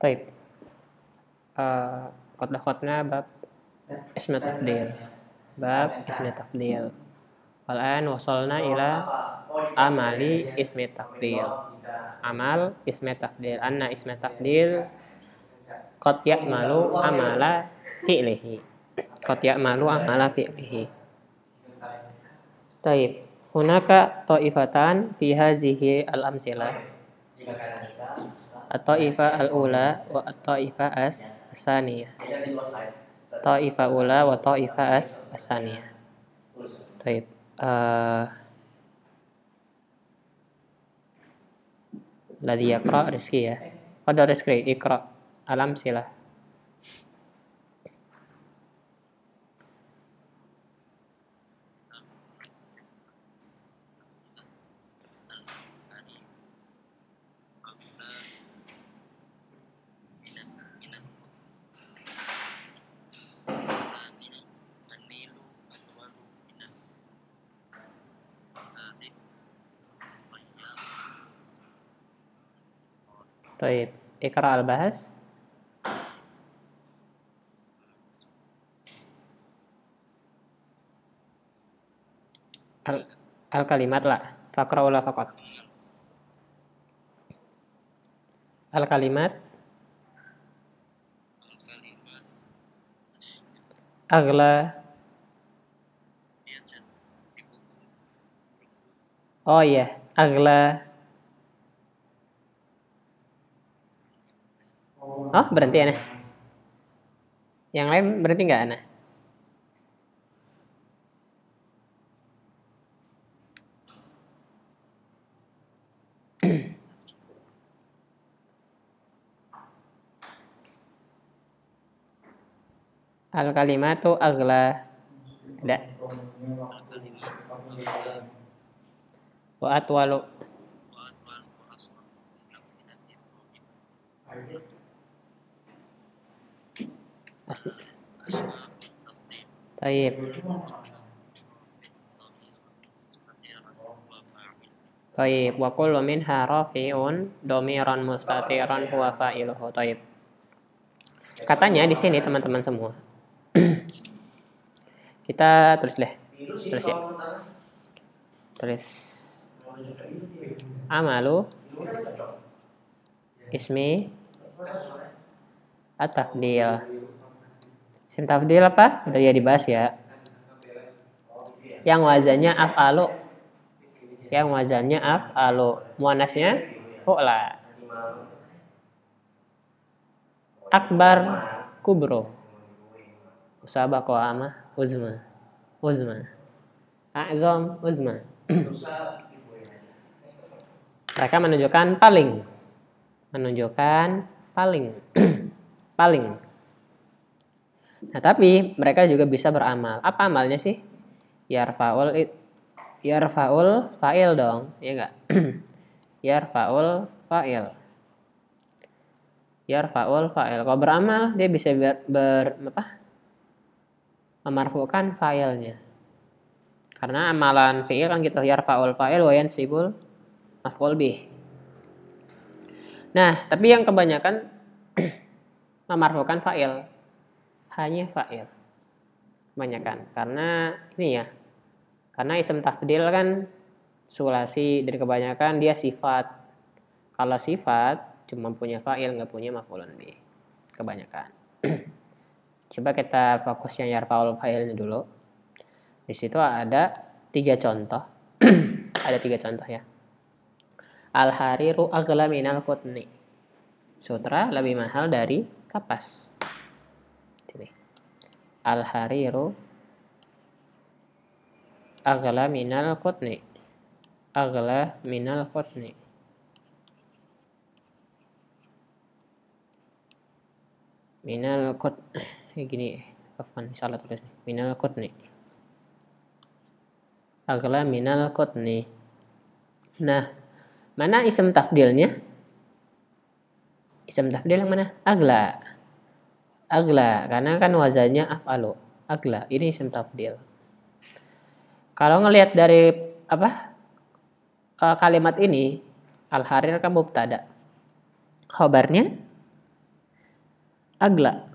Taib. Khotbah-khotbah bab ismi tafdil. Bab ismi tafdil. Al-an wasalna ila amali ismi tafdil. Amal ismi tafdil. Anna ismi tafdil qad ya'malu amala fi'lihi. Qad ya'malu amala fi'lihi. Taib. Hunaka ta'ifatan fi hazihi al-amsilah. At-ta'ifah al-ula wa at-ta'ifah as-saniyah. Ta'ifah ula wa ta'ifah as-saniyah. Taib. Ladhi yaqra Rizki ya. Qadar Rizki Iqra al-amsilah. Taib. Iqra al-bahas. Al-kalimat lah. Faqra ula faqat. Al-kalimat. Agla. Oh iya, agla. Oh, berhenti aneh. Yang lain berhenti nggak aneh? Al-kalimatu agla. Ada. Wa atwalu. Taib. Taib. Wa kullu minha rafi'un domiran mustatiran huwa fa'iluhu. Taib. Katanya di sini teman-teman semua. Kita tulis deh. Tulis ya. Tulis. Amalu ismi at-tafdil. Isim tafdil apa? Udah ya dibahas ya. Yang wazannya af'alu. Yang wazannya af'alu. Muannasnya fu'la. Akbar kubro. Usabah qawama uzma. Uzma. A'zam uzma. Mereka menunjukkan paling. Menunjukkan paling. Paling. Nah, tapi mereka juga bisa beramal. Apa amalnya sih? Yarfa'ul fa'il dong, ya enggak? Yarfa'ul fa'il. Yarfa'ul fa'il. Kalau beramal dia bisa memarfukan fa'ilnya. Karena amalan fi'il kan gitu, yarfa'ul fa'il wa yansibul maf'ul bih. Nah, tapi yang kebanyakan memarfukan fa'il. Hanya fa'il. Kebanyakan. Karena ini ya. Karena isim tafdil kan sulasi dan kebanyakan dia sifat. Kalau sifat cuma punya fa'il, nggak punya maf'ulun bih. Kebanyakan. Coba kita fokus yang yarfa'ul fa'ilnya dulu. Di situ ada 3 contoh. Ada 3 contoh ya. Al-hariru aghla minal qutni. Sutra lebih mahal dari kapas. Sini. Al-hariru aghla minal qutni. Aghla minal qutni. Minal qut. Gini. Afwan, salah tulis. Minal qutni. Aghla minal qutni. Nah, mana isim tafdilnya? Isim tafdil yang mana? Agla. Agla, karena kan wazannya af'alu. Agla, ini isim tafdil. Kalau ngelihat dari kalimat ini, al-harir kan mubtada. Khabarnya agla.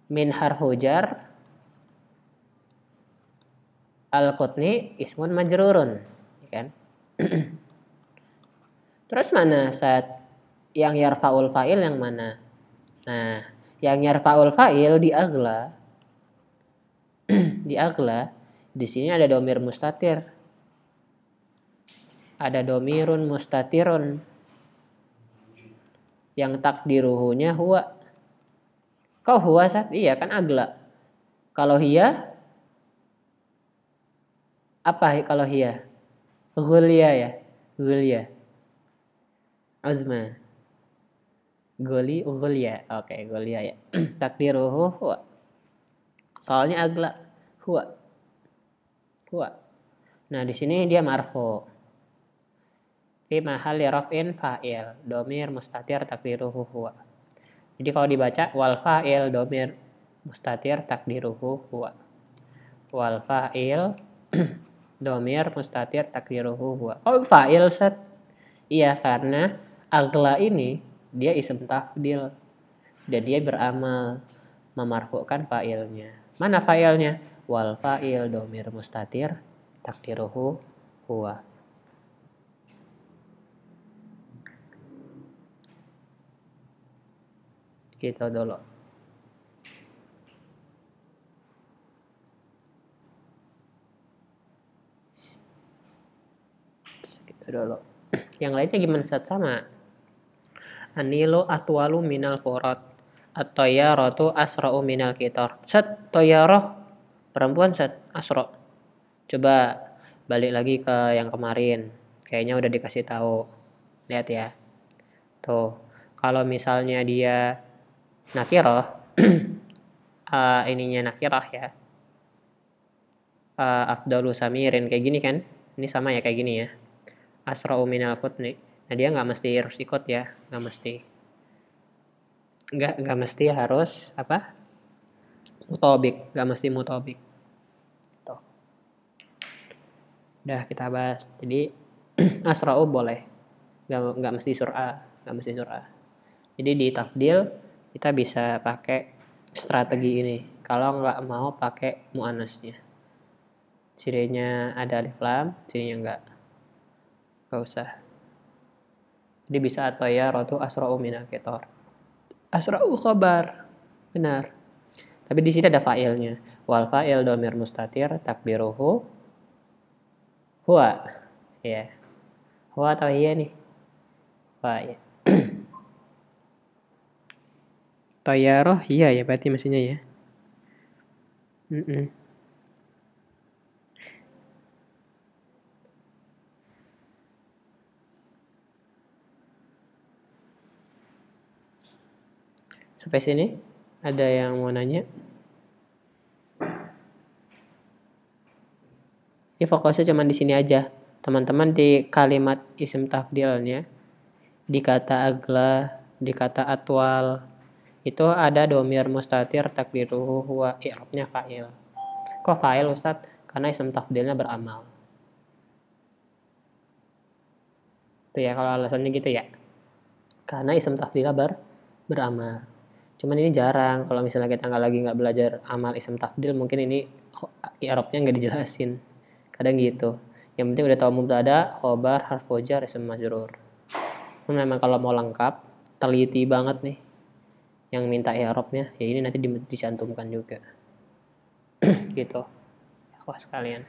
Min harfu jar al-qutni ismun majrurun, kan? Terus mana saat yang yarfa'ul fa'il yang mana? Nah, yang yarfa'ul fa'il di agla di sini ada domir mustatir. Ada domirun mustatirun yang takdiruhunya huwa. Kau huwa saat? Iya kan agla. Kalau hiya apa kalau hiya? Ghulia ya. Ghulia. Azma. Ghulia. Oke, Ghulia ya. Takdiruhu huwa. Soalnya agla. Huwa. Nah, di sini dia marfu. Fi mahalli raf'in fa'il. Domir mustatir takdiruhu huwa. Jadi kalau dibaca wal fa'il domir mustatir takdiruhu huwa. Wal fa'il domir mustatir takdiruhu huwa. Oh, fa'il set. Iya, karena agla ini dia isim tafdil. Dan dia beramal memarfukan fa'ilnya. Mana fa'ilnya? Wal fa'il domir mustatir takdiruhu huwa. Gitu dulu. Gitu dulu. Yang lainnya gimana Ustaz? Sama. Anilu atwalu minal furat. At-tayyaratu asra'u minal kitar. Ustaz, tayyarah perempuan Ustaz, asra. Coba balik lagi ke yang kemarin. Kayaknya udah dikasih tahu. Lihat ya. Tuh. Kalau misalnya dia nakirah, ininya nakirah ya. Afdalu samirin kayak gini kan? Ini sama ya kayak gini ya. Asra'u minal qutni. Nah, dia nggak mesti harus ikut ya, nggak mesti. Nggak mesti harus apa? Mutobik, nggak mesti mutobik. Tuh. Udah kita bahas. Jadi asra'u boleh, nggak mesti sur'a, Jadi di tafdil kita bisa pakai strategi ini. Kalau nggak mau pakai muannasnya. Cirinya ada alif lam, cirinya nggak usah. Jadi bisa atau ya rotu asra'u minal kitar. Asra'u khabar. Benar. Tapi di sini ada fa'ilnya. Wal fa'il domir mustatir takdiruhu huwa. Ya. Huwa atau iya nih? Huwa ya. Tayaroh iya ya berarti mestinya ya. Sampai sini ada yang mau nanya? Ya fokusnya cuma di sini aja. Teman-teman di kalimat isim tafdilnya, di kata agla, di kata atwal, itu ada domir mustatir takdiruhu huwa, i'rabnya fa'il. Kok fa'il Ustaz? Karena isim tafdilnya beramal. Itu ya kalau alasannya gitu ya. Karena isim tafdilnya beramal. Cuman ini jarang kalau misalnya kita nggak belajar amal isim tafdil, mungkin ini i'rabnya nggak dijelasin. Kadang gitu. Yang penting udah tahu mubtada, khobar, harfu jar, isim majrur. Memang kalau mau lengkap, teliti banget nih yang minta i'rabnya, ya ini nanti dicantumkan juga. Gitu. Wah sekalian.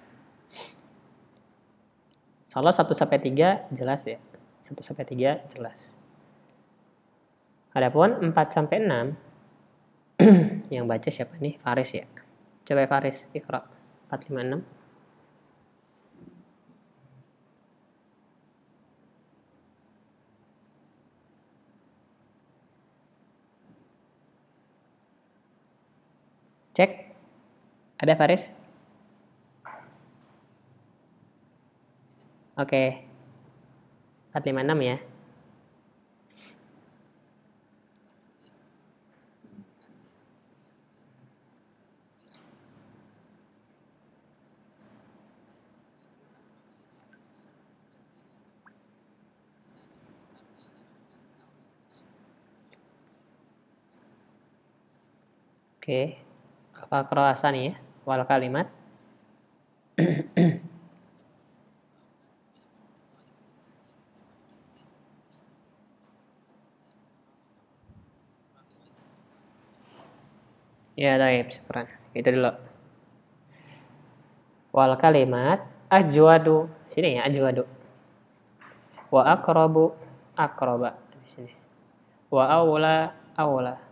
Salah 1 sampai 3 jelas ya. 1 sampai 3 jelas. Adapun 4 sampai 6 yang baca siapa nih? Faris ya. Coba Faris, Iqra. 4, 5, 6. Cek. Ada Faris? Oke. 4, 5, 6 ya. Oke. Apa kerasa nih ya? Wal kalimat. Ya, baik, syukran. Itu dulu. Wal kalimat ajwadu. Sini ya, ajwadu. Wa aqrabu aqraba. Sini. Wa aula aula.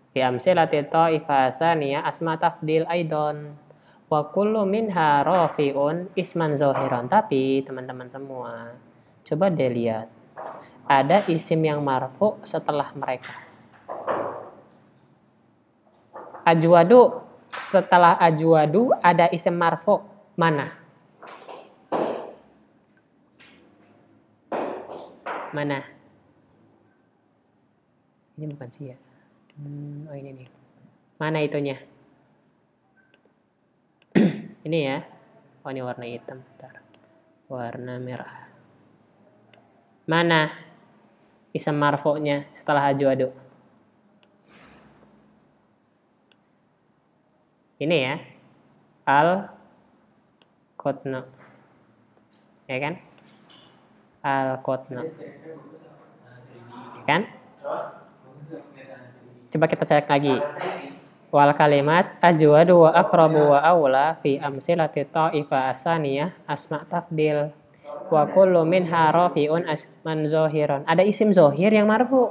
Fi amsilati ta'ifa saniyah asma tafdil aidon. Wa kullu minha rafi'un isman zahiran. Tapi teman-teman semua, coba deh lihat. Ada isim yang marfu setelah mereka. Ajwadu, setelah ajwadu ada isim marfu. Mana? Mana? Ini bukan sih ya. Oh ini nih. Mana itunya? Ini ya. Oh ini warna hitam. Bentar. Warna merah. Mana isim marfu'nya setelah ajwadu? Ini ya. Al-Qutnu. Ya kan? Al-Qutnu. Ya kan? Coba kita cek lagi. Wal kalimat ajwadu wa aqrabu wa aula fi amsilati ta'ifa asaniyah asma tafdil. Wa kullu minha rafi'un asman zahiran. Ada isim zahir yang marfu.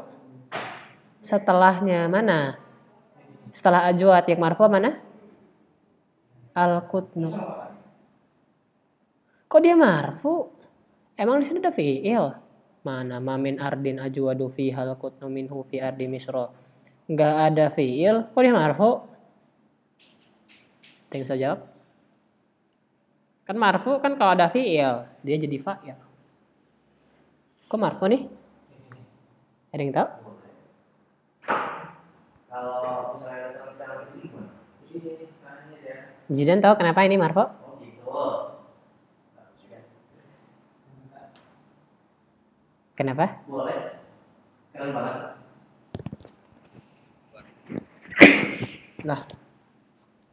Setelahnya mana? Setelah ajwad yang marfu mana? Al-Qutnu. Kok dia marfu? Emang di sini ada fi'il? Mana mamin ardin ajwadu fi al-Qutnu minhu fi ardi misra. Enggak ada fi'il, kok dia marfu? Tinggal saya jawab. Kan marfu kan kalau ada fi'il, dia jadi fa'il. Kok marfu nih? Ada yang tahu? Kalau misalnya Jidan tahu kenapa ini marfu? Kenapa? Boleh. Keren banget. Nah,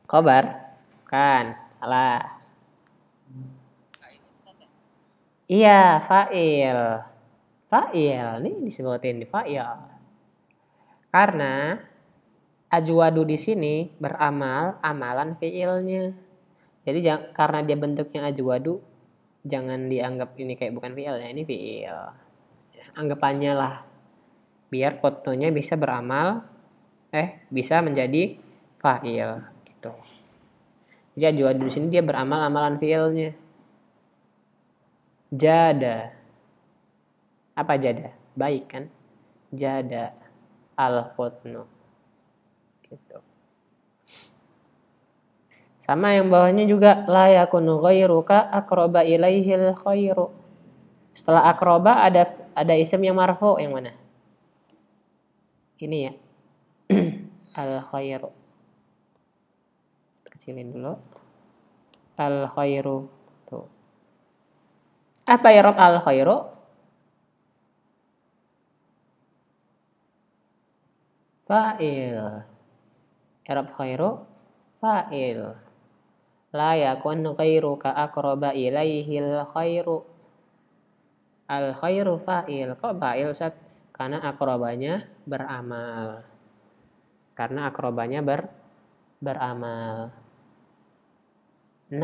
khobar kan salah. Iya, fa'il. Fa'il, nih disebutin di fa'il. Karena ajwadu di sini beramal amalan fi'ilnya. Jadi karena dia bentuknya ajwadu, jangan dianggap ini kayak bukan fi'il ya, ini fi'il. Anggapannya lah biar qutnunya bisa beramal bisa menjadi fa'il gitu. Jadi ajwadu di sini dia beramal amalan fi'ilnya. Jada. Apa jada? Baik kan? Jada al-qutnu. Gitu. Sama yang bawahnya juga la yakunu ghairuka aqraba ilaihil khairu. Setelah aqraba ada isim yang marfu, yang mana? Ini ya. Al khairu. Kecilin dulu. Al khairu. Tuh. Apa ya Rob al khairu? Fa'il. I'rab khairu fa'il. La yakun ghairuka aqraba ilaihil khairu. Al khairu fa'il. Kok fa'il Ustaz? Karena akrobanya beramal. Karena akrobanya beramal. 6.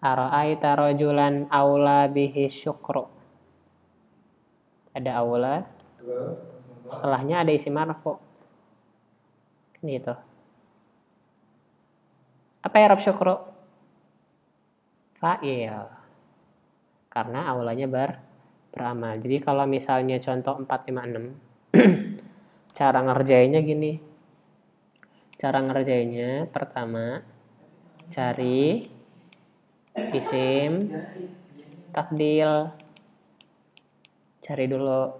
Ara'aita rajulan aula bihi syukru. Ada aula. Setelahnya ada isim marfu. Gitu. Apa ya Rab syukru? Fa'il. Karena aulanya beramal. Jadi kalau misalnya contoh 456, cara ngerjainnya gini. Cara ngerjainnya pertama cari isim tafdil. Cari dulu.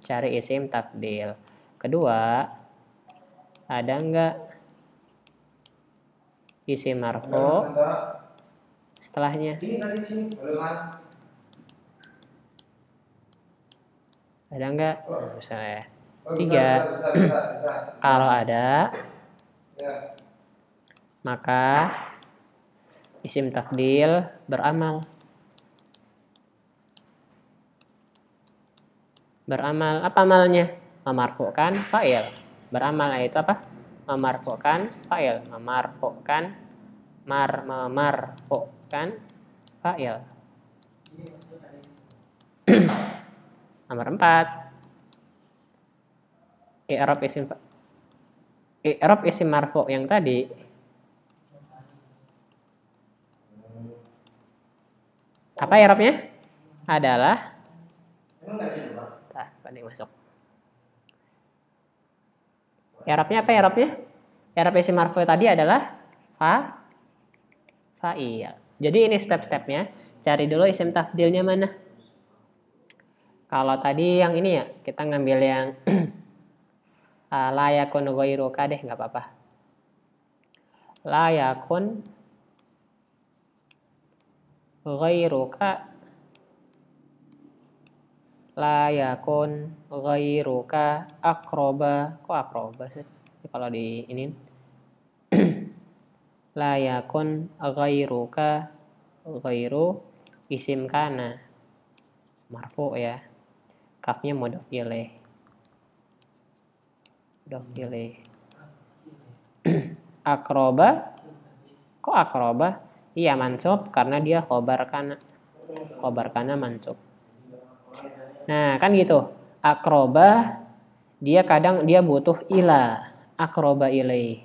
Cari isim tafdil. Kedua, ada enggak isim marfu setelahnya? Ada enggak? Nah, misalnya 3. Kalau ada, maka isim tafdil beramal. Beramal, apa amalnya? Memarfu'kan fa'il. Beramal itu apa? Memarfu'kan fa'il. Memarfu'kan, memarfu'kan fa'il. Nomor 4. I'rab isim marfu' yang tadi. Apa i'rabnya? Adalah masuk. I'rabnya apa i'rabnya? I'rab isim marfu' tadi adalah fa'il. Jadi ini step-stepnya. Cari dulu isim tafdilnya mana. Kalau tadi yang ini ya, kita ngambil yang la yakun ghairuka deh, nggak apa-apa. La yakun ghairuka, la yakun ghairuka akroba. Kok akroba sih? Kalau di ini la yakun ghairuka, ghairu isim kana marfu ya. Kafnya mudhof ilaih. Akroba, kok akroba? Iya mansub karena dia khobar kana mansub. Nah kan gitu. Akroba dia kadang dia butuh ila. Akroba ilaih.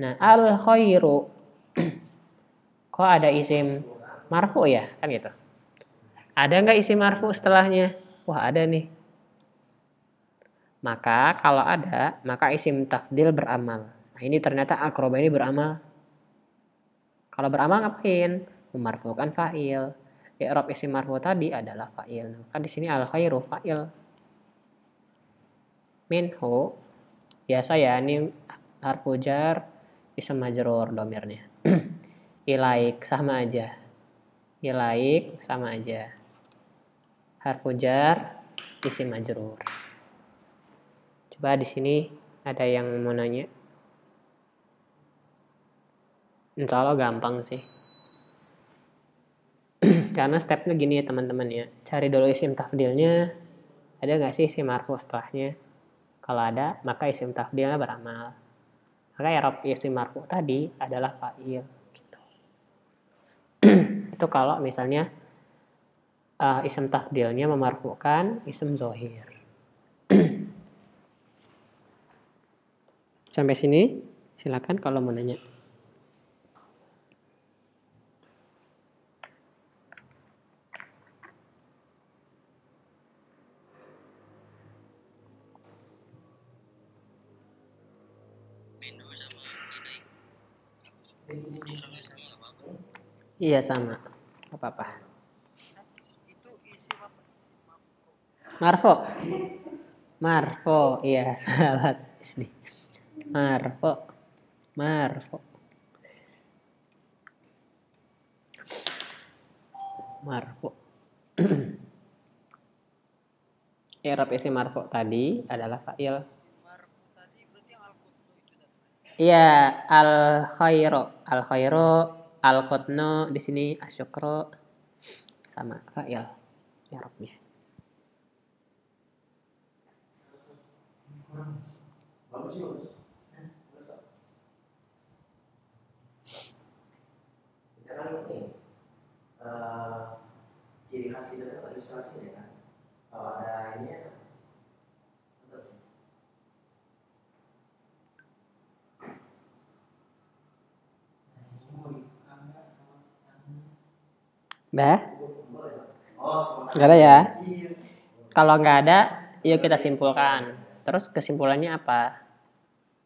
Nah al khairu kok ada isim marfu ya kan gitu. Ada nggak isim marfu setelahnya? Wah ada nih. Maka kalau ada, maka isim tafdil beramal. Nah ini ternyata akroba ini beramal. Kalau beramal ngapain? Memarfukan fa'il. I'rab isim marfu tadi adalah fa'il. Maka di sini al khairu fa'il. Minhu biasa ya ini harfu jar isim majrur domirnya. Ilaik sama aja. Harfu jar isim majrur. Coba di sini ada yang mau nanya. Insya Allah gampang sih. Karena stepnya gini ya teman-teman ya. Cari dulu isim tafdilnya. Ada nggak sih isim marfu setelahnya? Kalau ada, maka isim tafdilnya beramal. Maka i'rab isim marfu tadi adalah fa'il. Gitu. Itu kalau misalnya isim tafdilnya memarfukan isim zohir. Sampai sini, silakan kalau mau nanya. Iya sama, apa-apa. Marfo, iya salah sini. Marfo. I'rab isim marfu tadi adalah fa'il. Iya, al khairu, al qutnu di sini asyukru sama fa'il i'rabnya. Ciri khas itu kan ilustrasi ya kan. Kalau ada ini Dah? Nggak ada ya? Kalau nggak ada, yuk kita simpulkan. Terus kesimpulannya apa?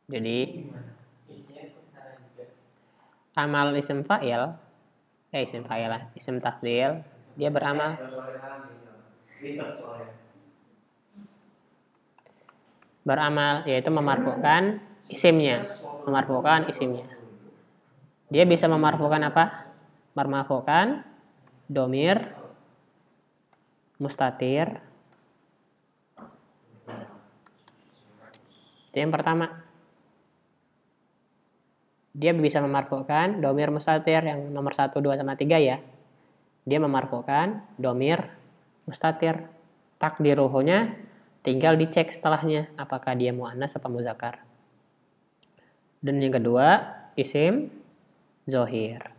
Jadi amal isim fa'il, isim tafdil, dia beramal. Beramal yaitu memarfukan isimnya. Dia bisa memarfukan apa? Memarfukan domir mustatir Itu yang pertama. Dia bisa memarfukan domir mustatir yang nomor 1, 2, sama 3 ya. Dia memarfukan domir mustatir. Takdiruhunya tinggal dicek setelahnya apakah dia muannas apa muzakkar. Dan yang kedua, isim zohir.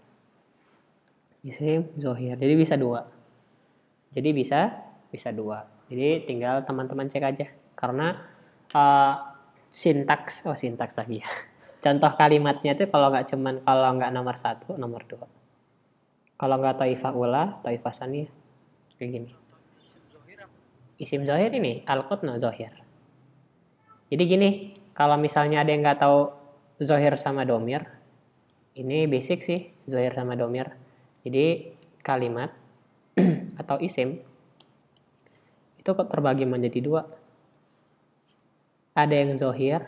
Isim zohir. Jadi bisa dua. Jadi bisa dua. Jadi tinggal teman-teman cek aja. Karena sintaks lagi ya. Contoh kalimatnya itu kalau nggak nomor 1, nomor 2. Kalau nggak taifah ula, taifah saniyah. Kayak gini. Isim zohir ini al-qutnu zohir. Jadi gini, kalau misalnya ada yang nggak tahu zohir sama domir, ini basic sih zohir sama domir. Jadi kalimat atau isim itu terbagi menjadi dua. Ada yang zohir.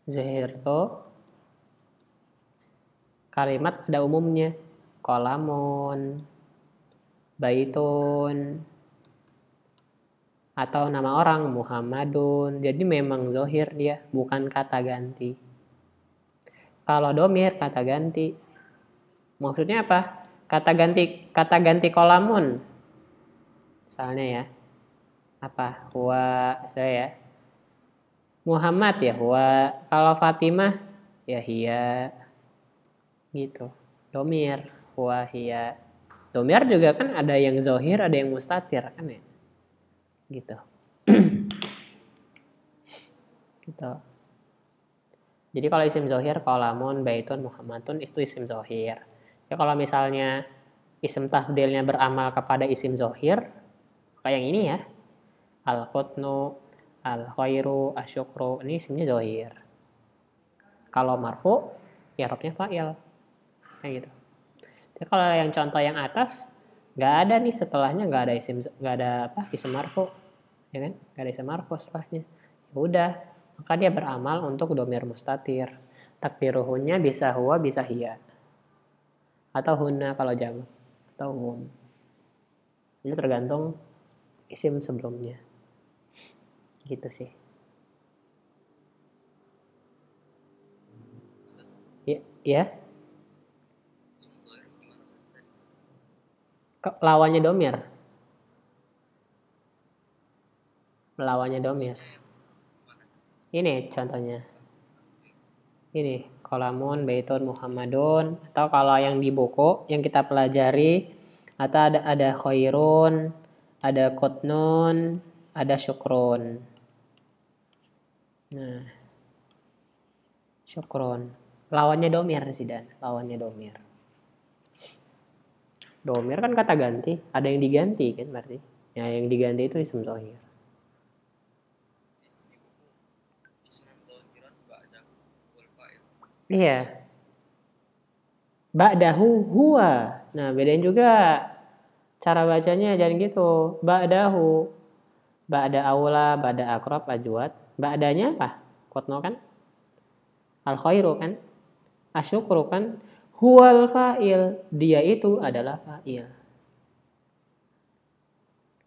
Zohir itu kalimat ada umumnya. Kolamun, baitun, atau nama orang Muhammadun. Jadi memang zohir dia, bukan kata ganti. Kalau domir kata ganti. Maksudnya apa? Kata ganti kolamun. Misalnya ya. Apa? Huwa, saya ya. Muhammad ya huwa. Kalau Fatimah ya hiya. Gitu. Domir, huwa hiya. Domir juga kan ada yang zohir, ada yang mustatir kan ya. Gitu. Gitu. Jadi kalau isim zohir, kolamun, baitun, muhammadun itu isim zohir. Ya kalau misalnya isim tafdilnya beramal kepada isim zohir, kayak yang ini ya. Al-qutnu, al-khairu, asyukru, ini isimnya zohir. Kalau marfu, ya robnya fa'il. Kayak gitu. Jadi kalau yang contoh yang atas, nggak ada nih setelahnya, nggak ada isim marfu. Ya kan? Nggak ada isim marfu setelahnya. Ya udah, maka dia beramal untuk domir mustatir. Takdiruhunya bisa huwa, bisa hiya. Atau hunna kalau jamak. Atau hum. Ini tergantung isim sebelumnya. Gitu sih. Ya. Lawannya domir. Lawannya domir. Ini contohnya. Ini kolamun, baitun, muhammadun. Atau kalau yang di buku yang kita pelajari, atau ada khairun, ada qutnun, ada syukrun. Nah, syukrun. Lawannya domir sih dan lawannya domir. Domir kan kata ganti, ada yang diganti kan berarti. Ya, yang diganti itu isim zohir. Iya. Ba'dahu huwa. Nah, bedain juga cara bacanya jangan gitu. Ba'dahu. Ba'da aula, ba'da akrab, ajwad. Ba'danya apa? Qutno kan? Al khairu kan? Asyukru kan? Huwal fa'il. Dia itu adalah fa'il.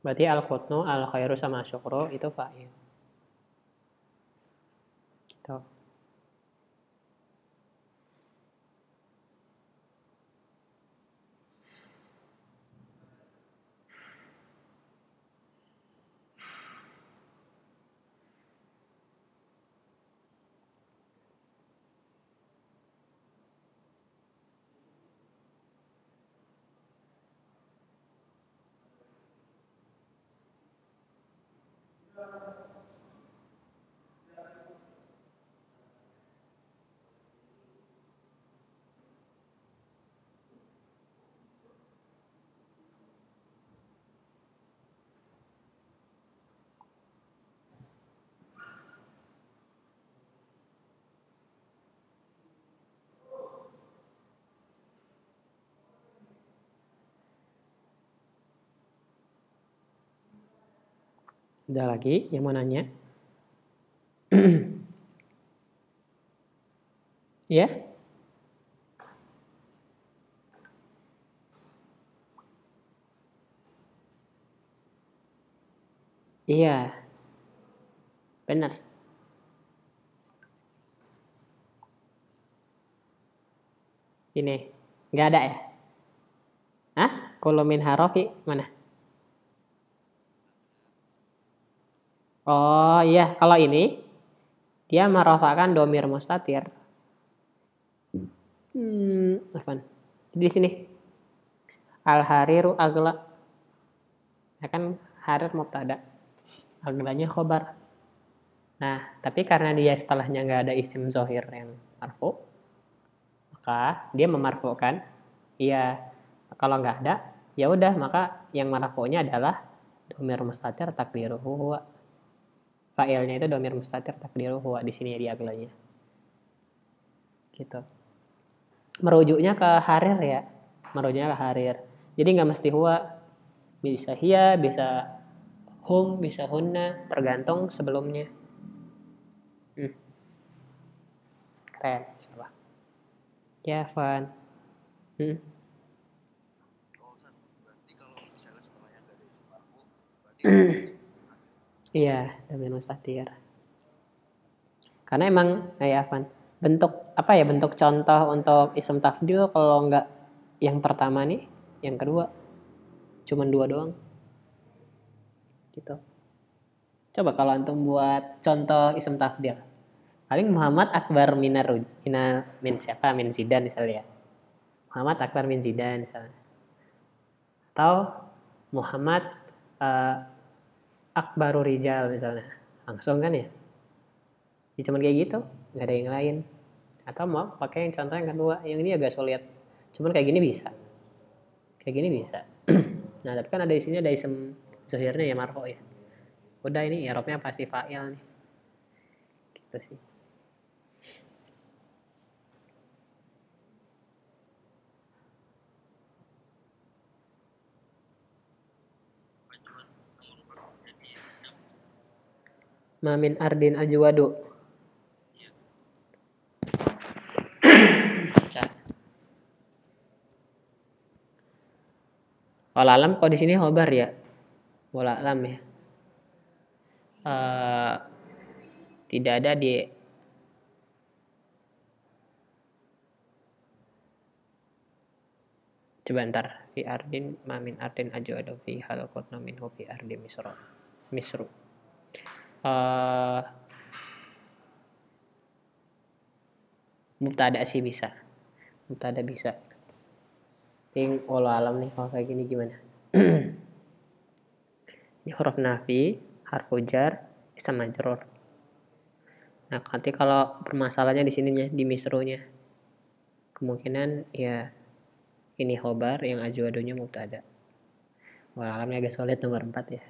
Berarti al-qutnu, al-khairu sama asyukru itu fa'il. Gitu. Udah lagi yang mau nanya? Ya? Iya. Benar. Ini nggak ada ya? Hah? Kulumin harofi mana? Oh iya, kalau ini dia merofakan domir mustatir. Afwan. Di sini al-hariru agla. Ya kan harir mubtada. Aglanya khobar. Nah, tapi karena dia setelahnya nggak ada isim zohir yang marfu, maka dia memarfukan. Iya, kalau nggak ada, ya udah maka yang marfu'nya adalah domir mustatir takdiruhu huwa. Fa'ilnya itu domir mustatir takdiruhu huwa di sini di aglanya. Gitu. Merujuknya ke harir ya. Merujuknya ke harir. Jadi nggak mesti huwa. Bisa hiya, bisa hum, bisa hunna, tergantung sebelumnya. Keren, salah. Ya, Van. Berarti kalau misalnya setelahnya nggak ada isim marfu, berarti Iya, domir mustatir. Karena emang kayak Van, bentuk apa ya, bentuk contoh untuk isim tafdil kalau nggak yang pertama nih, yang kedua cuman dua doang. Gitu. Coba kalau antum buat contoh isim tafdil. Paling Muhammad Akbar min siapa? Min Zidan misalnya ya. Muhammad Akbar min Zidan misalnya. Atau Muhammad uh, Akbaru Rijal misalnya. Langsung kan ya? Ya cuman kayak gitu, nggak ada yang lain. Atau mau pakai yang contoh yang kedua, yang ini agak sulit. Cuman kayak gini bisa. Kayak gini bisa. Nah, tapi kan ada di sini ada isim zahirnya ya marfo ya. Udah ini i'rabnya pasti fa'il nih. Gitu sih. Mamin ardin ajwadu. Walalam kok di sini khobar ya? Walalam ya. Tidak ada di coba ntar fi ardin mamin ardin ajwadu fi halqatna minhu fi ardi misru. Mubtada sih bisa. Mubtada bisa. Ting olah alam nih kalau kayak gini gimana? Ini huruf nafi, harfu jar, isim majrur. Nah, nanti kalau permasalahannya di sininya, di misrunya. Kemungkinan ya ini khobar yang ajwadunya mubtada. Wah, alamnya agak sulit nomor 4 ya.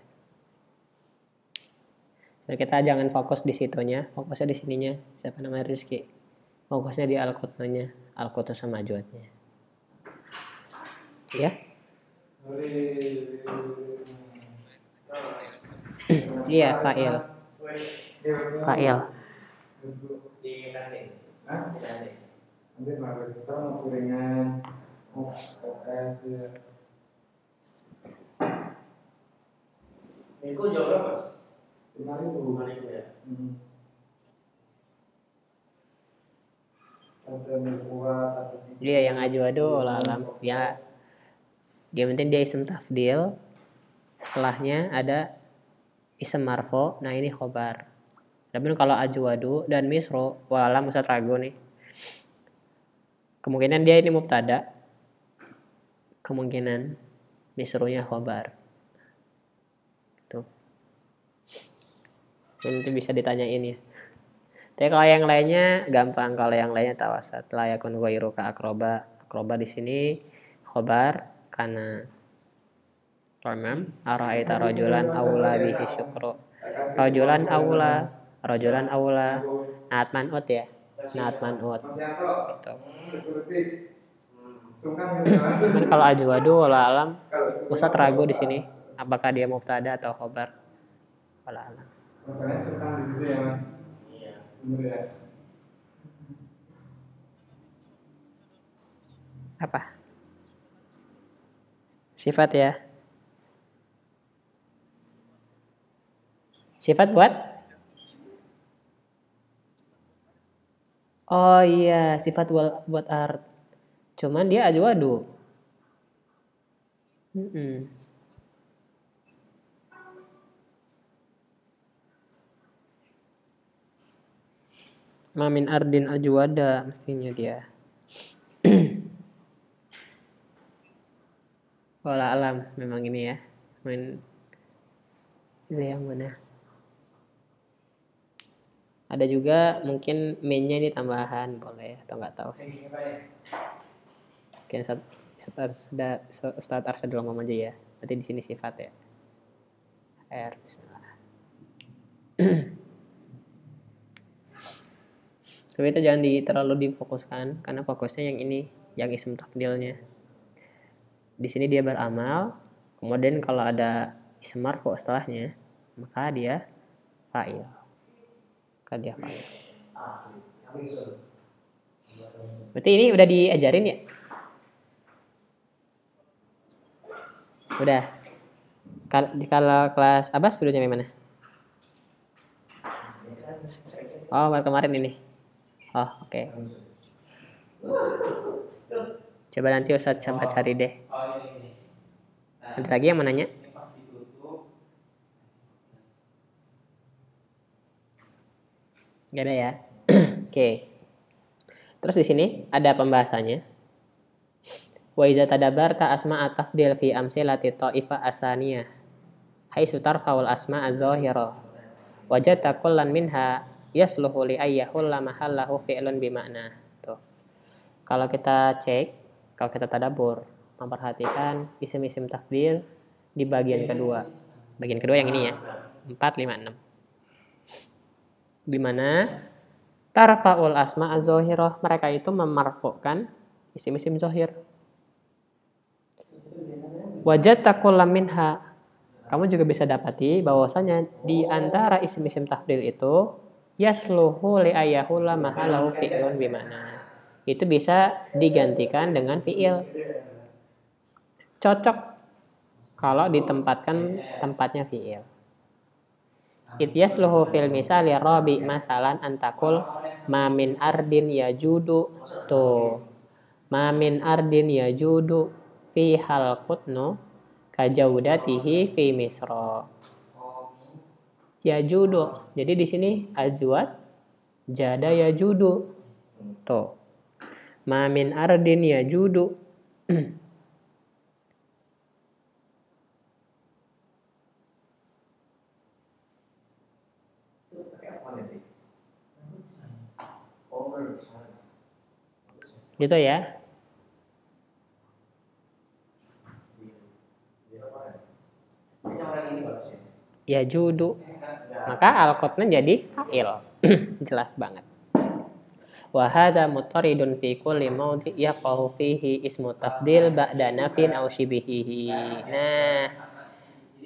Jadi kita jangan fokus di situnya, fokusnya di sininya. Siapa namanya Rizky? Fokusnya di al-qutnanya, al-qutnu sama ajwadnya. Ya? Iya, fa'il. Fa'il. Itu jauh berapa? 5.000 ya. Dia yang ajwadu olah alam. Ya, dia penting dia isim tafdil. Setelahnya ada isim marfo. Nah ini khobar. Tapi kalau ajwadu dan misro, walalam Ustaz ragu nih. Kemungkinan dia ini mubtada. Kemungkinan misrunya khobar. Tuh. Nanti bisa ditanyain ya. Tapi kalau yang lainnya gampang. Kalau yang lainnya tawasat. Layakun ghairu ka akroba. Akroba di sini khobar karena Ramam ara'aita rajulan aula bihi syukru. Rajulan aula. Naat man'ut ya. Naat man'ut. Gitu. Cuman kalau ajwadu wala alam Ustaz ragu di sini apakah dia mubtada atau khobar. Wala alam. Masalahnya suka di situ ya Mas. Iya. Bener ya. Apa? Sifat ya. Sifat buat Oh iya, sifat buat art. Cuman dia ajwadu. Mm-mm. Mamin ardin ajwada mestinya dia. Wala alam memang ini ya. Main ini yang mana? Ada juga mungkin mainnya ini tambahan boleh atau nggak tahu sih. Oke, start Arsa dulu ngomong aja ya. Nanti di sini sifat ya. R bismillah. Tapi itu jangan terlalu difokuskan karena fokusnya yang ini, yang ism tafdilnya. Di sini dia beramal, kemudian kalau ada ism marfu setelahnya, maka dia fa'il. Maka dia fa'il. Berarti ini udah diajarin ya? Udah. Kalau kelas Abbas sudah nyampe mana? Oh, baru kemarin ini. Oh, oke. Coba nanti Ustaz coba cari deh. Ada lagi yang mau nanya? Gak ada ya? Oke. Terus di sini ada pembahasannya. Wa iza tadabarta asma at-tafdil fi amsilati ta'ifa asaniyah. Haitsu tarfa'ul asma az-zahira. Wajadta kullan minha yasluhu li ayyahulla mahallahu fi'lun bima'na. Tuh. Kalau kita cek, kalau kita tadabur, memperhatikan isim-isim tafdil di bagian kedua. Bagian kedua yang ini ya. 4, 5, 6. Di mana tarfa'ul asma az-zahirah, mereka itu memarfu'kan isim-isim zahir. Wajadta kullam minha, kamu juga bisa dapati bahwasanya di antara isim-isim tafdil itu yasluhu li ayyahulla mahalahu fi'lun bimana. Itu bisa digantikan dengan fi'il. Cocok kalau ditempatkan tempatnya fi'il. It yasluhu fil misali rabi masalan antakul mamin ardin yajudu. Tuh. Mamin ardin yajudu fi hal qutnu kajaudatihi fi misra. Yajudu. Jadi di sini ajwad jada yajudu. Tuh. Mamin ardin yajudu. Gitu ya. Ya judu. Maka al-qatna jadi fa'il. Jelas banget. Wa hadza mutaridun fi kulli mawdi yaqahu fihi ismu tafdil ba'da nafin aw shibihihi. Nah,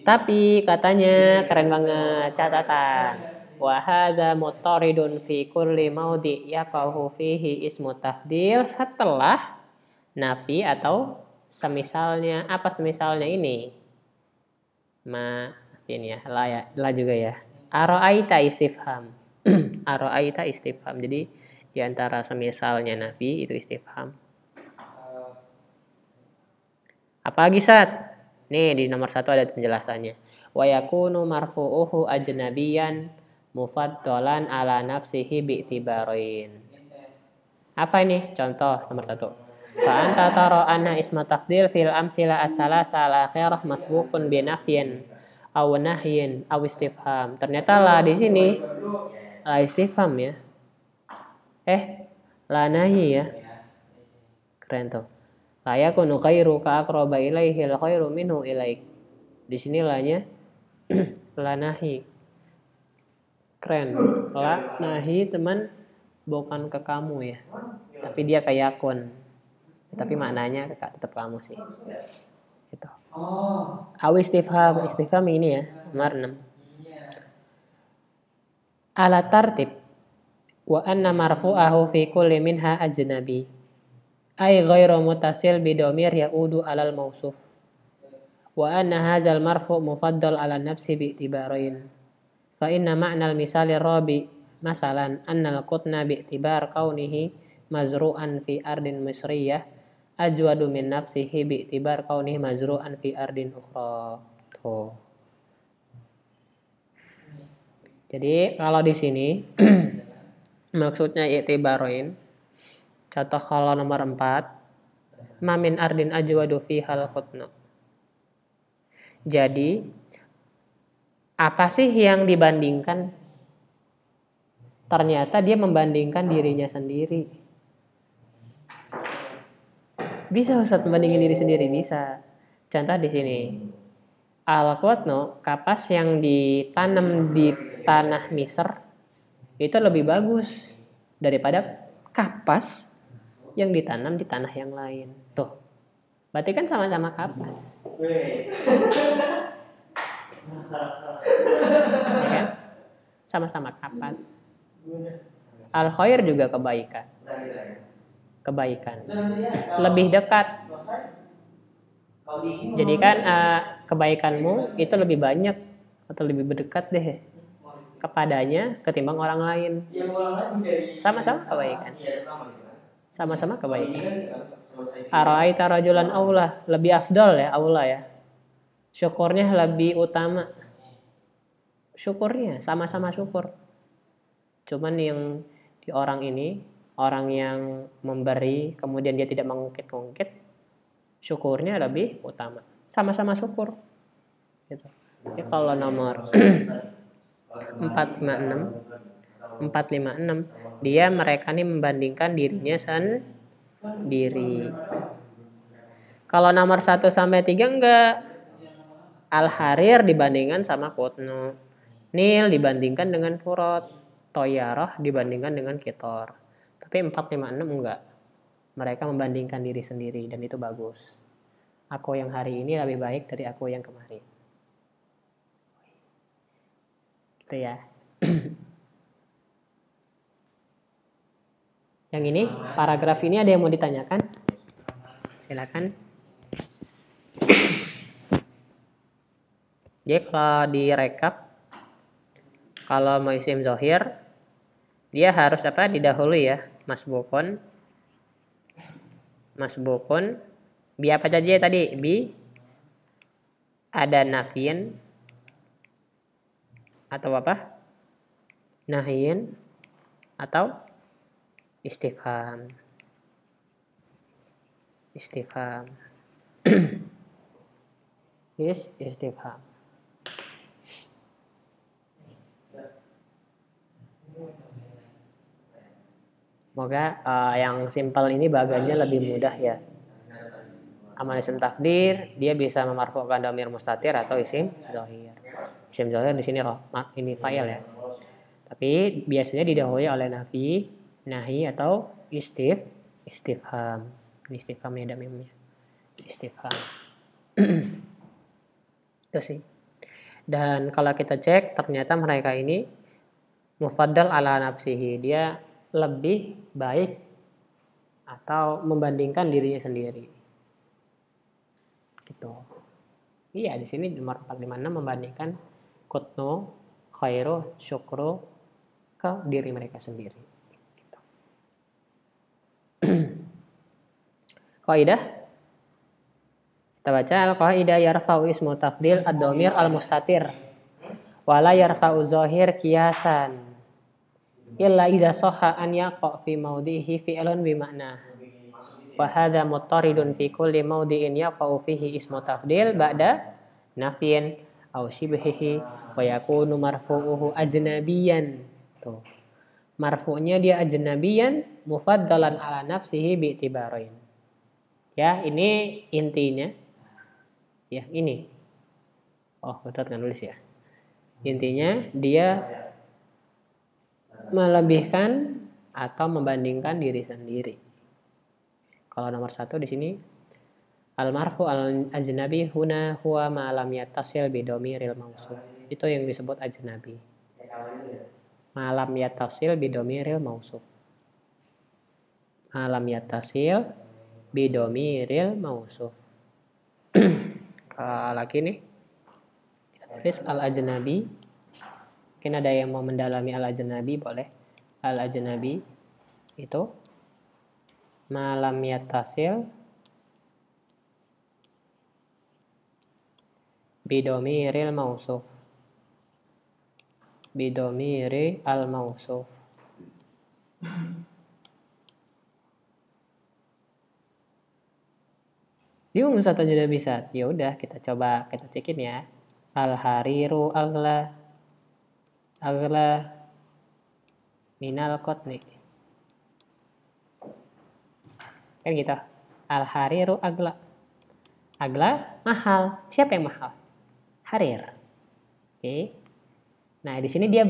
tapi katanya keren banget catatan. Wa hadza mutaridun fi kulli mawdi yaqahu fihi ismu tafdil setelah nafi atau semisalnya. Apa semisalnya ini? Ini ya, la juga ya. Ara'aita istifham. Ara'aita istifham. Jadi di antara semisalnya nafi itu istifham. Apalagi Sat? Nih di nomor 1 ada penjelasannya. Wa yakunu marfu'uhu ajnabiyan mufaddalan ala nafsihi bi'tibarain. Apa ini? Contoh nomor 1. Fa anta tara anna isma tafdil fil amsila as-salasa al-akhirah masbuqun bi nafyin aw nahyin aw istifham. Ternyata la di sini la istifham ya. La nahi ya. Keren tuh. La yakunu khairu ka aqraba ilaihi al khairu minhu ilaik. Di sini la-nya la nahi. Keren. La nahi teman bukan ke kamu ya. Tapi dia ke yakun. Tapi maknanya tetap kamu sih. Gitu. Aw istifham. Istifham ini ya. Nomor 6. Ala tartib wa anna marfu'ahu fi kulli minha ajnabi ay ghairu mutasil bi dhamir yaudu alal mausuf wa anna hadzal marfu' mufaddal ala nafsi bi i'tibarain fa inna ma'na al misali rabi Masalan annal qutna bi'tibar kaunihi mazru'an fi ardin misriyah ajwadu min nafsihi bi'tibar kaunihi mazru'an fi ardin ukhra. Tuh. Jadi kalau di sini maksudnya i'tibaroin. Contoh kalau nomor 4, ma min ardin ajwadu fihal qutnu. Jadi apa sih yang dibandingkan? Ternyata dia membandingkan dirinya sendiri. Bisa Ustaz membandingkan diri sendiri, bisa. Contoh di sini. Al-qutnu, kapas yang ditanam di tanah Misr itu lebih bagus daripada kapas yang ditanam di tanah yang lain. Tuh. Berarti kan sama-sama kapas. Ya kan? Sama-sama kapas. Al-khair juga kebaikan. Kebaikan. Lebih dekat. Jadi kan kebaikanmu itu lebih banyak atau lebih berdekat deh kepadanya ketimbang orang lain. Sama-sama kebaikan. Sama-sama kebaikan. Ara'aita rajulan aula, lebih afdol ya, aula ya. Syukurnya lebih utama. Syukurnya sama-sama syukur. Cuman yang di orang ini, orang yang memberi kemudian dia tidak mengungkit-ungkit, syukurnya lebih utama. Sama-sama syukur. Gitu. Jadi kalau nomor 456, mereka nih membandingkan dirinya sendiri. Kalau nomor 1 sampai 3 enggak. Al-Harir dibandingkan sama Qutnu. Nil dibandingkan dengan Furot. Toyarah dibandingkan dengan Kitor. Tapi 4, 5, 6 enggak. Mereka membandingkan diri sendiri dan itu bagus. Aku yang hari ini lebih baik dari aku yang kemarin. Gitu ya. Yang ini, paragraf ini ada yang mau ditanyakan? Silakan. Jadi kalau direkap, kalau mau isim zohir, dia harus apa? Didahului ya, masbukun. Bi apa saja tadi? Bi ada nafin atau apa? Nahyin atau istifham. Yes, istifham. Semoga yang simpel ini bagiannya lebih mudah ya. Amal isim tafdir, dia bisa memarfu'kan dhamir mustatir atau isim zohir. Isim zohir di sini ini fa'il ya. Tapi biasanya didahului oleh nafi, nahi atau istifham. Ini istifhamnya ada mimnya. Istifham. Itu sih. Dan kalau kita cek ternyata mereka ini mufaddal ala nafsihi, dia lebih baik atau membandingkan dirinya sendiri. Gitu. Iya, di sini nomor 456 membandingkan Qutnu, khairu, syukru ke diri mereka sendiri. Gitu. Qaidah. Kita baca al-qaidah yarfa'u ismu tafdil ad-dhamir al-mustatir wala yarfa'u zahir qiyasan illa iza sahha an yaqa fi mawdihi fi'lun bi ma'na wa hadha muttaridun fi kulli mawdi'in yaqa'u fihi ismu tafdil ba'da nafyin aw shibhihi wa yakunu marfu'uhu ajnabiyan. Tuh. Marfu'nya dia ajnabiyan mufaddalan ala nafsihi bi'tibarain. Ya, ini intinya. Ya, ini. Oh, betul kan nulis ya. Intinya dia melebihkan atau membandingkan diri sendiri. Kalau nomor 1 di sini al-marfu al-ajnabi huna huwa ma lam yattasil bi dhamiril mausuf. Itu yang disebut ajnabi. Ma lam yattasil bi dhamiril mausuf. Ma lam yattasil bi dhamiril mausuf. Lagi nih. Kita tulis al-ajnabi Mungkin ada yang mau mendalami al-ajnabi, boleh. Al-ajnabi itu malam yattasil bidomiril mausuf. Bidomiri al-mausuf. Bingung Ustaz aja bisa. Ya udah kita coba kita cekin ya. Al-hariru aghla minal qotni. Kan gitu. Al-hariru aghla. Aghla mahal. Siapa yang mahal? Harir. Oke. Nah, di sini dia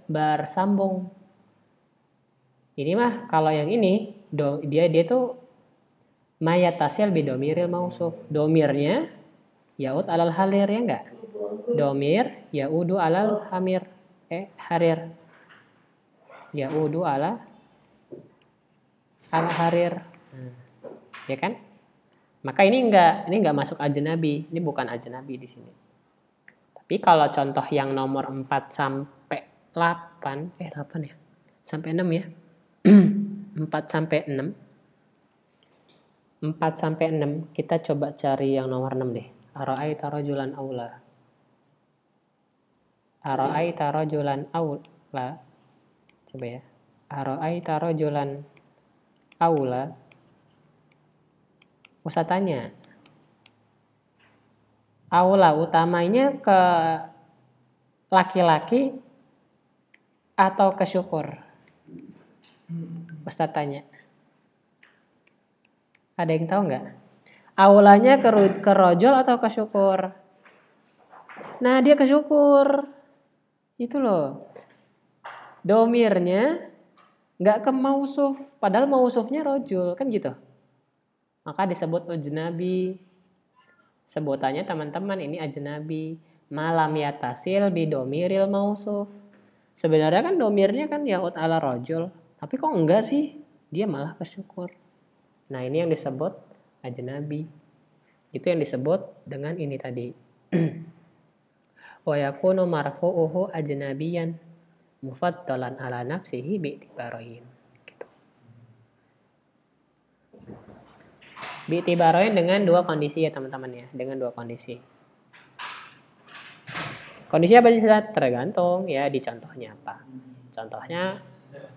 bersambung. Ini mah kalau yang ini dia tuh mayatasil bidomiril mausuf. Domirnya yaud alal halir ya enggak? Domir yaudu alal harir. Yaudu ala harir. Ya kan? Maka ini enggak masuk ajnabi. Ini bukan ajnabi di sini. Tapi kalau contoh yang nomor 4 sampai 8 ya. Sampai 6 ya. 4 sampai 6. 4 sampai 6 kita coba cari yang nomor 6 deh. Ara'aita rajulan aula. Ara'aita rajulan aula. Coba ya. Ara'aita rajulan aula. Usah tanya. Aula utamanya ke laki-laki atau ke syukur? Ustaz tanya. Ada yang tahu nggak? Aulanya ke rojol atau ke syukur? Nah, dia ke syukur. Itu loh. Domirnya nggak ke mausuf. Padahal mausufnya rojul. Kan gitu. Maka disebut ajnabi. Sebutannya teman-teman ini ajnabi. Malam yatasil bidomiril mausuf. Sebenarnya kan domirnya kan yaud ala rojul. Tapi kok enggak sih? Dia malah ke syukur. Nah, ini yang disebut ajnabi. Itu yang disebut dengan ini tadi. Wa yakunu marfu'uhu ajnabiyan mufaddalan ala nafsihi bi'tibarain. Gitu. Bi'tibarain dengan dua kondisi ya teman-teman ya. Dengan dua kondisi. Kondisi apa sih? Tergantung ya di contohnya apa. Contohnya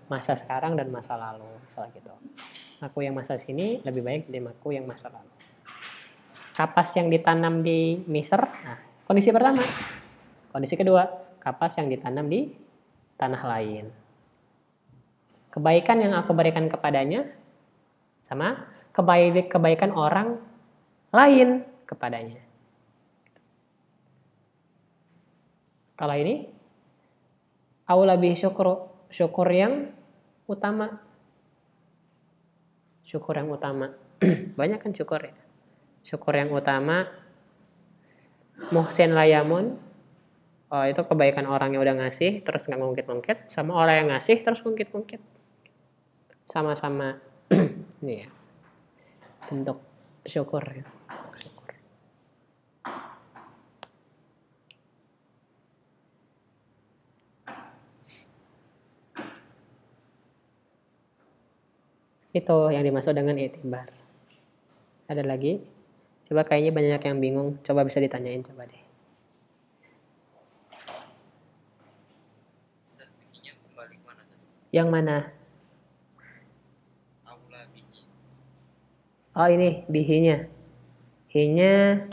masa sekarang dan masa lalu. Misalnya gitu. Aku yang masa sini lebih baik dari aku yang masa lalu. Kapas yang ditanam di Misr. Nah, kondisi pertama. Kondisi kedua, kapas yang ditanam di tanah lain. Kebaikan yang aku berikan kepadanya sama kebaikan orang lain kepadanya. Kalau ini aula bi syukur yang utama. Syukur yang utama. Banyak kan syukur ya. Syukur yang utama muhsin layamun. Oh, itu kebaikan orang yang udah ngasih terus nggak ngungkit-ngungkit, sama orang yang ngasih terus ngungkit-ngungkit. Sama-sama ini ya. Bentuk syukur ya. Syukur. Itu yang dimaksud dengan i'tibar. Ada lagi? Coba kayaknya banyak yang bingung. Coba bisa ditanyain coba deh. Yang mana? Aula bihi. Oh ini bihinya. Hinya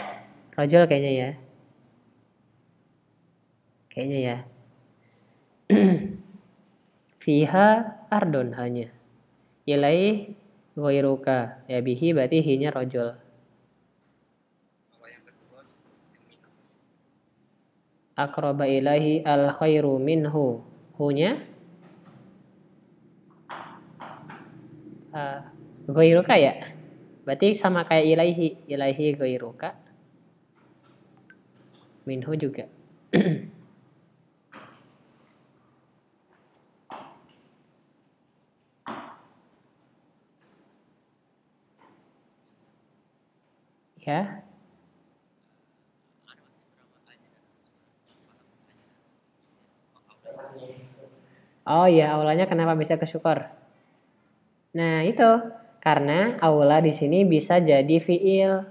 rojol kayaknya ya. Kayaknya ya. Fiha ardon hanya. Ilai ghairuka. Ya bihi berarti hinya rojol. Kalau yang kedua yang minum. Aqraba ilahi al khairu minhu. Hunya ghairuka ya. Berarti sama kayak ilaihi ghairuka. Minhu juga. Ya. Oh iya, aulanya kenapa bisa ke syukur? Nah, itu karena aula di sini bisa jadi fiil.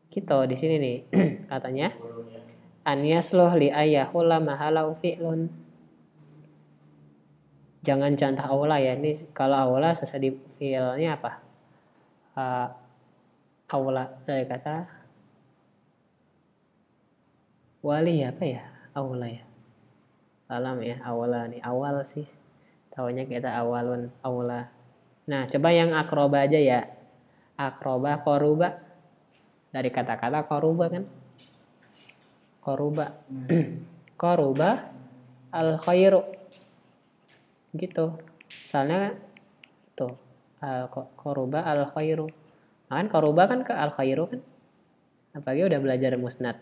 Gitu di sini nih. Katanya an yasluh li ayyahula mahalau fi'lun. Jangan contoh aula ya. Ini kalau aula sesuai di fiilnya apa? Aula dari kata wali apa ya? Aula ya. Alam ya, awala nih. Awal sih. Tahunya kita awalun, aula. Nah, coba yang akroba aja ya. Akroba, koruba. Dari kata-kata koruba kan. Koruba. Koruba al khairu. Gitu. Soalnya tuh koruba al khairu. Kan koruba kan ke al khairu kan. Apalagi udah belajar musnad.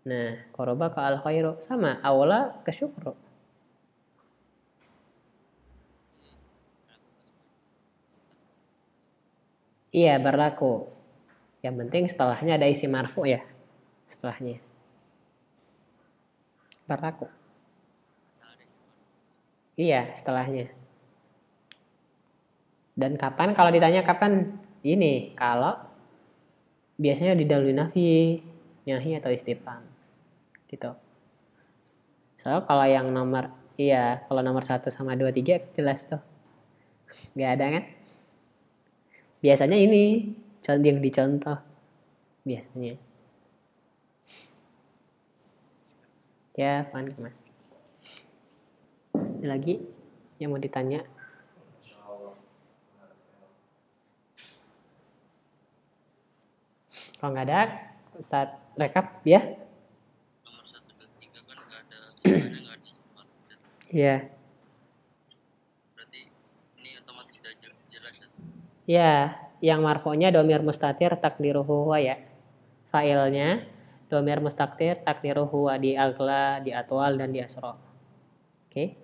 Nah, koruba ke al khairu sama aula ke syukru. Iya, berlaku. Yang penting setelahnya ada isi marfu ya. Setelahnya. Berlaku. Iya, setelahnya. Dan kapan? Kalau ditanya kapan? Ini, kalau biasanya didahului nafi, nyahi atau istifham. Gitu. So, kalau yang nomor, iya, kalau nomor 1 sama 2, 3 jelas tuh. Gak ada kan? Biasanya ini, yang dicontoh. Biasanya. Ya, Pan, Mas. Ada lagi yang mau ditanya? Kalau nggak ada, Ustaz rekap ya. Nomor 1 dan 3 kan nggak ada istilahnya, nggak ada isim marfu. Iya. Berarti ini otomatis sudah jelas ya. Ya, yang marfu'nya domir mustatir takdiruhu huwa ya. Failnya domir mustatir takdiruhu huwa di agla, di atwal, dan di asro. Oke.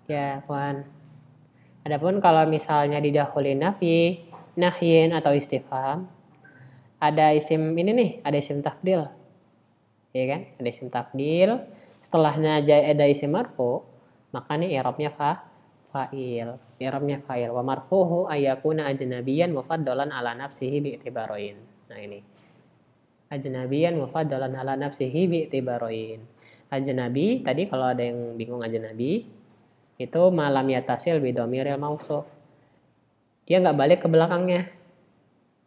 Ya, Puan. Adapun kalau misalnya didahului nafi, nahyin atau istifham, ada isim ini nih, ada isim tafdil. Ya kan? Ada isim tafdil, setelahnya ada isim marfu, maka nih i'rabnya fa'il. I'rabnya fa'il. Wa marfuhu ayyakuna ajnabiyan mufaddalan ala nafsihi bi'tibarain. Nah ini. Ajnabiyan mufaddalan ala nafsihi bi'tibarain. Ajnabi, tadi kalau ada yang bingung ajnabi, itu malam yatasil bidomiril mausuf. Dia nggak balik ke belakangnya.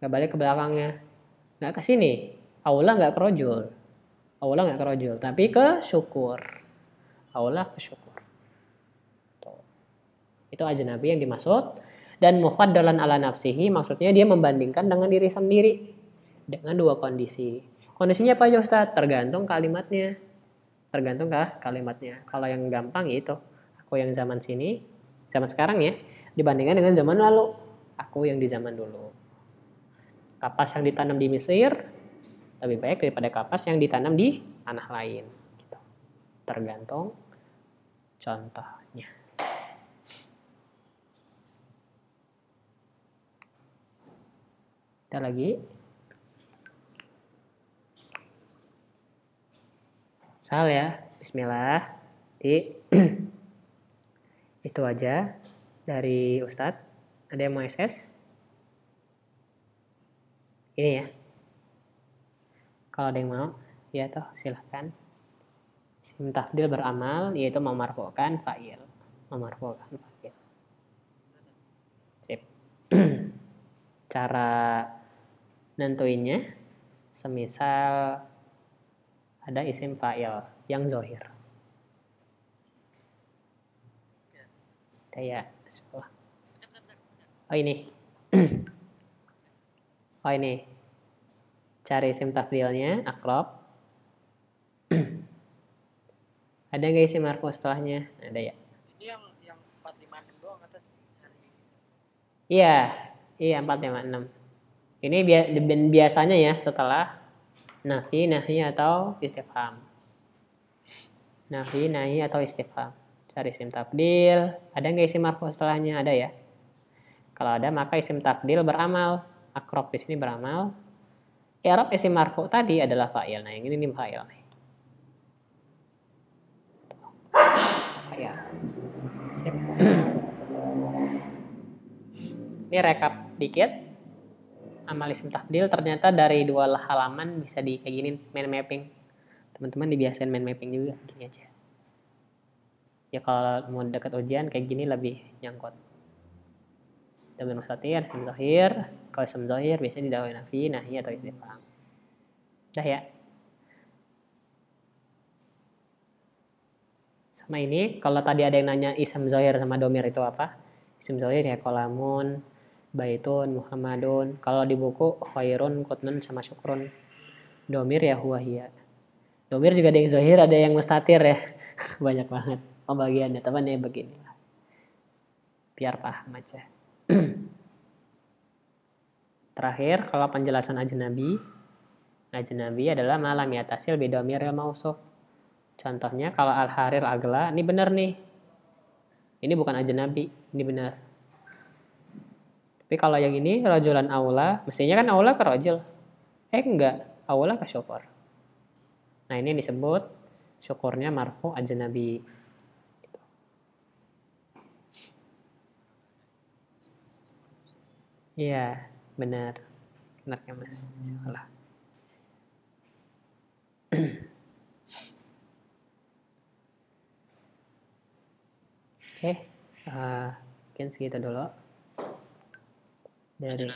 Nggak balik ke belakangnya. Nggak ke sini. Aula nggak kerojul. Aula nggak kerojul. Tapi ke syukur. Aula ke syukur. Tuh. Itu ajnabi yang dimaksud. Dan mufaddalan ala nafsihi maksudnya dia membandingkan dengan diri sendiri. Dengan dua kondisi. Kondisinya apa aja Ustaz? Tergantung kalimatnya. Tergantung kalimatnya. Kalau yang gampang itu. Aku yang zaman sini, zaman sekarang ya, dibandingkan dengan zaman lalu. Aku yang di zaman dulu. Kapas yang ditanam di Mesir lebih baik daripada kapas yang ditanam di tanah lain. Gitu. Tergantung contohnya. Ada lagi? Sal ya, bismillah. Itu aja dari Ustadz. Ada yang mau SS? Ini ya. Kalau ada yang mau, ya toh silahkan. Isim tafdil beramal yaitu memarfu'kan fa'il. Memarfu'kan fa'il. Sip. Cara nentuinnya semisal ada isim fa'il yang zohir. Kayak oh ini. Oh ini. Cari isim tafdilnya, akrob. Ada nggak isim marfu setelahnya? Ada ya. Ini yang 456 doang kata cari. Iya 456. Ini biasanya ya setelah nafi, nahi atau istifham. Nafi, nahi atau istifham. Cari isim tafdil. Ada nggak isim marfu setelahnya? Ada ya. Kalau ada maka isim tafdil beramal. Akrob di sini beramal. i'rab isim marfu tadi adalah fa'il. Nah, yang ini nih fa'il nih. Fa'il. Sip. Ini rekap dikit. Amal isim tafdil ternyata dari 2 halaman bisa di kayak gini mind mapping. Teman-teman dibiasain mind mapping juga gini aja. Ya kalau mau deket ujian kayak gini lebih nyangkut. Dhamir mustatir, isim zahir. Kalau isim zahir biasanya didahului nafi, nahi atau istifham. Dah ya. Sama ini, kalau tadi ada yang nanya isim zahir sama domir itu apa? Isim zahir ya kolamun, baitun, muhammadun. Kalau di buku khairun, kutnun, sama syukrun. Domir ya huwa hiya. Domir juga ada yang zahir, ada yang mustatir ya. Banyak banget pembagiannya, teman ya begini. Biar paham aja. Terakhir, kalau penjelasan ajnabi. Ajnabi adalah malam yatasil bidomiril mausuf. Contohnya kalau al-harir agla, ini benar nih. Ini bukan ajnabi, ini benar. Tapi kalau yang ini rajulan aula, mestinya kan aula ke rajul. Enggak, aula ke syukur. Nah, ini disebut syukurnya marfu ajnabi. Iya, benar. Benar ya, Mas. Salah. Oke, mungkin segitu dulu. Dari